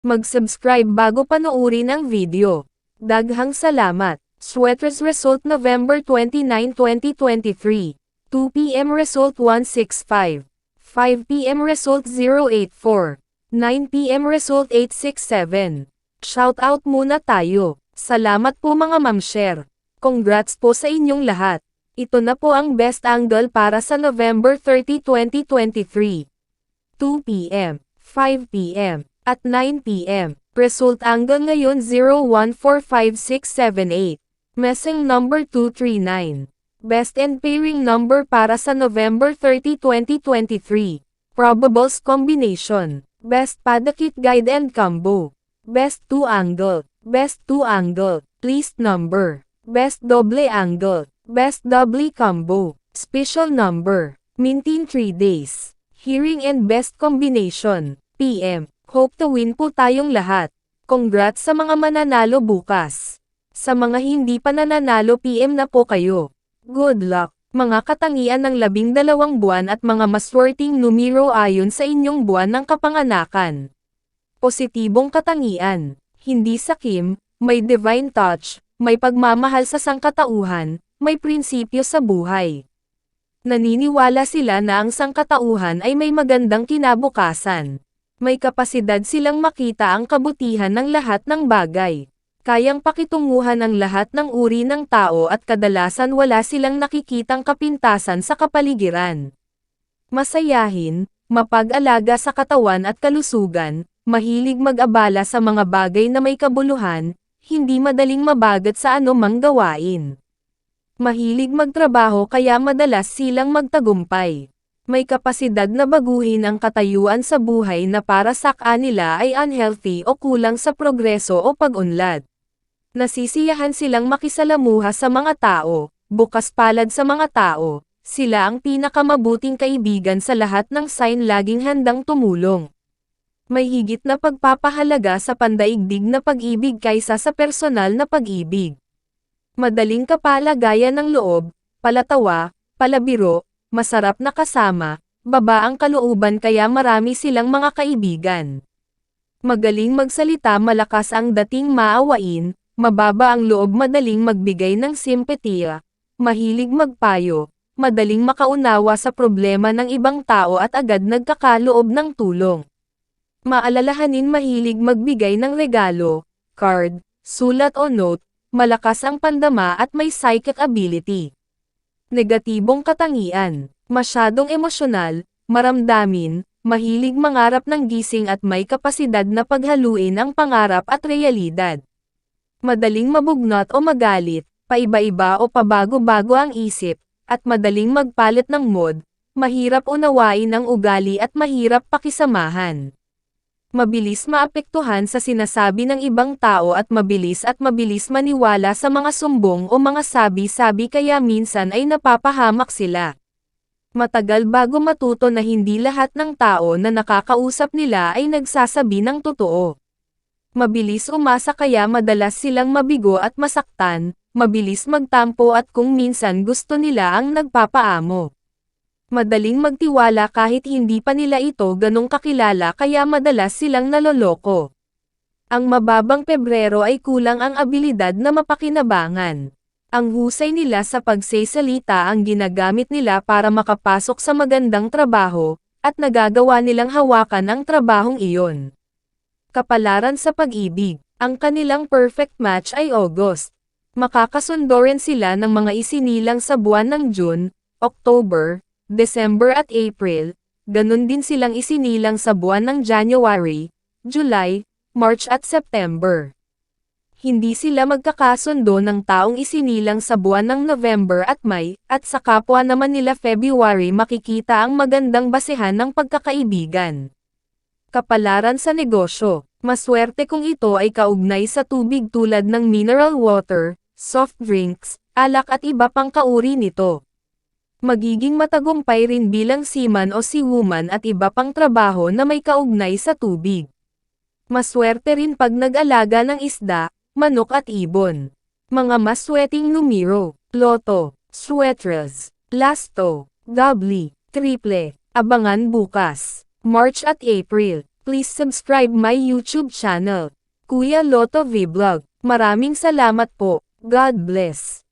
Mag-subscribe bago panoorin ang video. Daghang salamat. Sweaters result November 29, 2023. 2 p.m. result 165. 5 p.m. result 084. 9 p.m. result 867. Shoutout muna tayo. Salamat po mga ma'am-share. Congrats po sa inyong lahat. Ito na po ang best angle para sa November 30, 2023. 2 p.m., 5 p.m., at 9 p.m. Result angle ngayon 014568. Messing number 239. Best and pairing number para sa November 30, 2023. Probables combination. Best padakit guide and combo. Best 2 angle. Best 2 angle. Least number. Best double angle. Best double combo. Special number. Mintin 3 days. Hearing and best combination. PM. Hope to win po tayong lahat. Congrats sa mga mananalo bukas. Sa mga hindi pa nananalo PM na po kayo. Good luck, mga katangian ng 12 buwan at mga maswerteng numero ayon sa inyong buwan ng kapanganakan. Positibong katangian, hindi sakim, may divine touch, may pagmamahal sa sangkatauhan, may prinsipyo sa buhay. Naniniwala sila na ang sangkatauhan ay may magandang kinabukasan. May kapasidad silang makita ang kabutihan ng lahat ng bagay. Kayang pakitunguhan ang lahat ng uri ng tao at kadalasan wala silang nakikitang kapintasan sa kapaligiran. Masayahin, mapag-alaga sa katawan at kalusugan, mahilig mag-abala sa mga bagay na may kabuluhan, hindi madaling mabagat sa anumang gawain. Mahilig magtrabaho kaya madalas silang magtagumpay. May kapasidad na baguhin ang katayuan sa buhay na para sa kanila ay unhealthy o kulang sa progreso o pag-unlad. Nasisiyahan silang makisalamuha sa mga tao, bukas palad sa mga tao, sila ang pinakamabuting kaibigan sa lahat ng sign laging handang tumulong. May higit na pagpapahalaga sa pandaigdig na pag-ibig kaysa sa personal na pag-ibig. Madaling kapalagayan ng loob, palatawa, palabiro, masarap na kasama, baba ang kalooban kaya marami silang mga kaibigan. Magaling magsalita malakas ang dating maawain, mababa ang loob madaling magbigay ng simpatiya, mahilig magpayo, madaling makaunawa sa problema ng ibang tao at agad nagkakaloob ng tulong. Maalalahanin mahilig magbigay ng regalo, card, sulat o note, malakas ang pandama at may psychic ability. Negatibong katangian, masyadong emosyonal, maramdamin, mahilig mangarap ng gising at may kapasidad na paghaluin ang pangarap at realidad. Madaling mabugnot o magalit, paiba-iba o pabago-bago ang isip, at madaling magpalit ng mood, mahirap unawain ang ugali at mahirap pakisamahan. Mabilis maapektuhan sa sinasabi ng ibang tao at mabilis maniwala sa mga sumbong o mga sabi-sabi kaya minsan ay napapahamak sila. Matagal bago matuto na hindi lahat ng tao na nakakausap nila ay nagsasabi ng totoo. Mabilis umasa kaya madalas silang mabigo at masaktan, mabilis magtampo at kung minsan gusto nila ang nagpapaamo. Madaling magtiwala kahit hindi pa nila ito ganong kakilala kaya madalas silang naloloko. Ang mababang Pebrero ay kulang ang abilidad na mapakinabangan. Ang husay nila sa pagsasalita ang ginagamit nila para makapasok sa magandang trabaho, at nagagawa nilang hawakan ang trabahong iyon. Kapalaran sa pag-ibig, ang kanilang perfect match ay August. Makakasundo rin sila ng mga isinilang sa buwan ng June, October, December at April, ganun din silang isinilang sa buwan ng January, July, March at September. Hindi sila magkakasundo ng taong isinilang sa buwan ng November at May, at sa kapwa naman nila February makikita ang magandang basehan ng pagkakaibigan. Kapalaran sa negosyo, maswerte kung ito ay kaugnay sa tubig tulad ng mineral water, soft drinks, alak at iba pang kauri nito. Magiging matagumpay rin bilang seaman o seawoman at iba pang trabaho na may kaugnay sa tubig. Maswerte rin pag nag-alaga ng isda, manok at ibon. Mga maswerteng numero, loto, sweaters, lasto, doubly, triple, abangan bukas, March at April. please subscribe my YouTube channel, Kuya Lotto Vlog. Maraming salamat po. God bless.